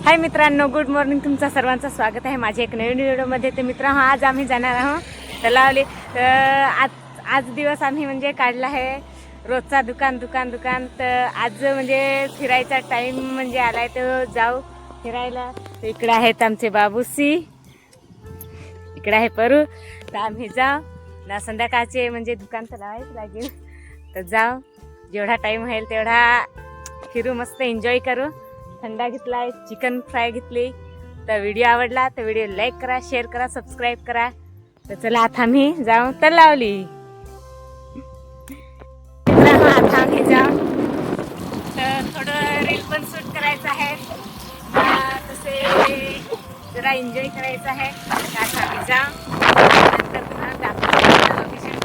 हाय मित्रांनो, good morning. तुमचं सर्वांचं स्वागत आहे माझ्या एक नवीन व्हिडिओमध्ये. तर मित्रांनो, आज आम्ही जाणार आहोत तलावली. तर आज दिवस आम्ही म्हणजे काढला आहे रोजचा दुकान. तर आज म्हणजे फिरायचा टाईम म्हणजे आलाय, तर जाऊ फिरायला. तर इकडे आहेत आमचे बाबूसी, इकडे आहे परू. तर आम्ही जाऊ ना, संध्याकाळचे म्हणजे दुकान तर लावायच लागेल. तर जाऊ, जेवढा टाईम होईल तेवढा फिरू, मस्त एन्जॉय करू. थंडा घेतलाय, चिकन फ्राय घेतली. तर व्हिडिओ आवडला तर व्हिडिओ लाईक करा, शेअर करा, सबस्क्राईब करा. तर चला आता आम्ही जाऊ तलावली. आता आम्ही जाऊ, तर थोडं रील पण शूट करायचं आहे, तसे जरा एन्जॉय करायचं आहे. आता आम्ही जाऊ, नंतर तुम्हाला दाखवतो लोकेशन.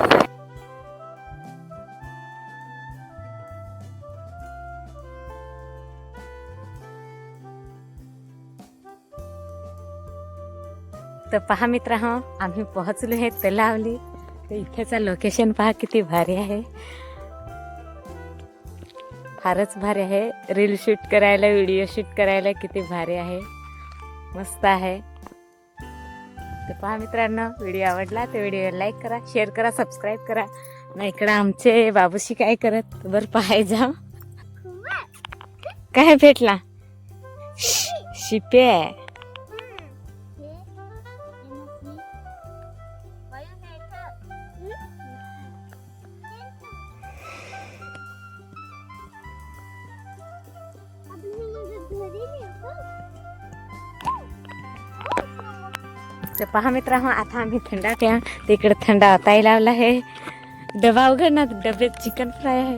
तर पहा मित्रांनो, आम्ही पोहोचलो आहे तलावली. तर इथेचं लोकेशन पहा, किती भारी आहे, फारच भारी आहे. रील शूट करायला, व्हिडिओ शूट करायला किती भारी आहे, मस्त आहे. तर पहा मित्रांनो, व्हिडिओ आवडला तर व्हिडिओ लाईक करा, शेअर करा, सबस्क्राईब करा. ना इकडं आमचे बाबूशी काय करत बरं पाहायचा. काय भेटला? शिपे. तर पहा मित्रांनो, आता आम्ही थंडा प्या. तिकडे थंडा आताही लावला आहे. डबा उघड ना, डब्यात चिकन फ्राय आहे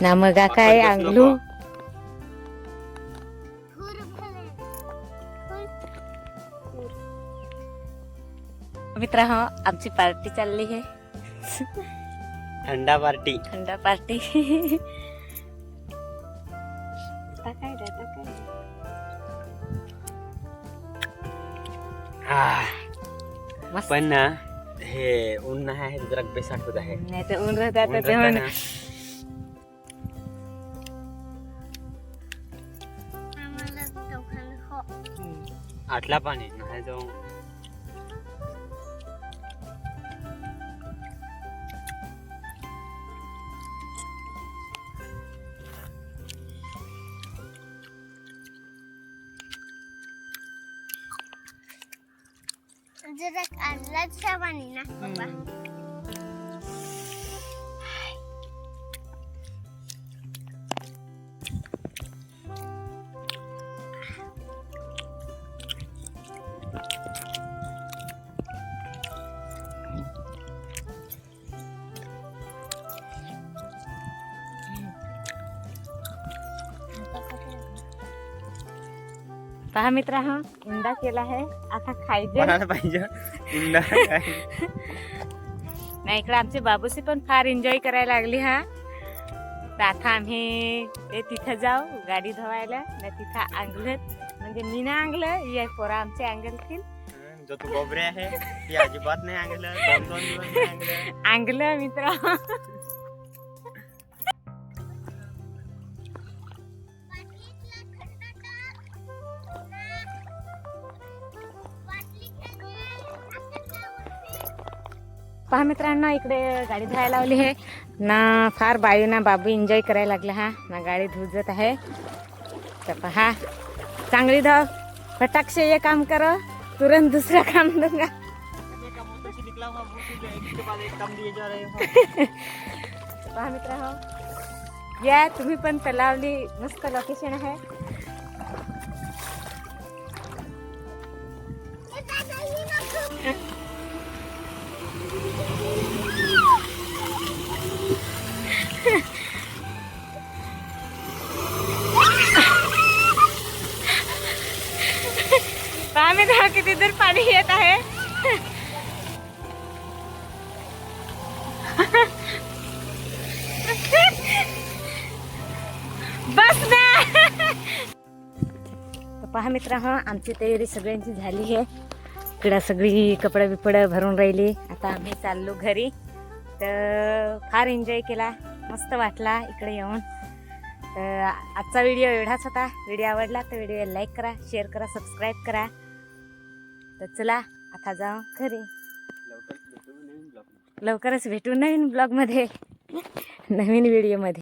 ना. मग काय अंगलू मित्रांनो, आमची पार्टी चालली आहे, थंडा पार्टी. पण ना, हे ऊन नाही आहे, जरा बेसाट होत आहे. नाही तर ऊन राहतात आटला पाणी नाही जाऊ. जरा आलाच पाणी ना बाबा. पहा मित्रांनो, इंडा केला आहे, आता खायचे पाहिजे. नाही, इकडे आमचे बाबूसी पण फार एन्जॉय करायला लागली हा. तर आता आम्ही ते तिथं जाऊ गाडी धुवायला. नाही तिथं अंगलत, म्हणजे मी ना अंगलं, या पोरा आमचे अंगलतील. जो तू गोबरे आहे ती अजिबात नाही अंगलं. 2-2 दिवस नाही अंगलं मित्र. पहा मित्रांनो, इकडे गाडी धुवायला लावली आहे ना. फार बायू ना बाबू एन्जॉय करायला लागला हा ना, गाडी धुजत आहे. तर पहा, चांगली धाव, फटाक से ये काम करो, तुरंत दूसरा काम दूंगा. पहा मित्रांनो, या तुम्ही पण तलावली, मस्त लोकेशन आहे. पहा मित्रांनो, किती दूर पाणी येत आहे. बस ना. पहा मित्रांनो, आमची तयारी सगळ्यांची झाली आहे. इकडं सगळी कपडे बिपडे भरून राहिली. आता आम्ही चाललो घरी. तर फार एन्जॉय केला, मस्त वाटला इकडे येऊन. तर आजचा व्हिडिओ एवढाच होता. व्हिडिओ आवडला तर व्हिडिओला लाईक करा, शेअर करा, सबस्क्राईब करा. तर चला आता जाऊ घरी. लवकरच भेटू नवीन ब्लॉगमध्ये नवीन व्हिडिओमध्ये.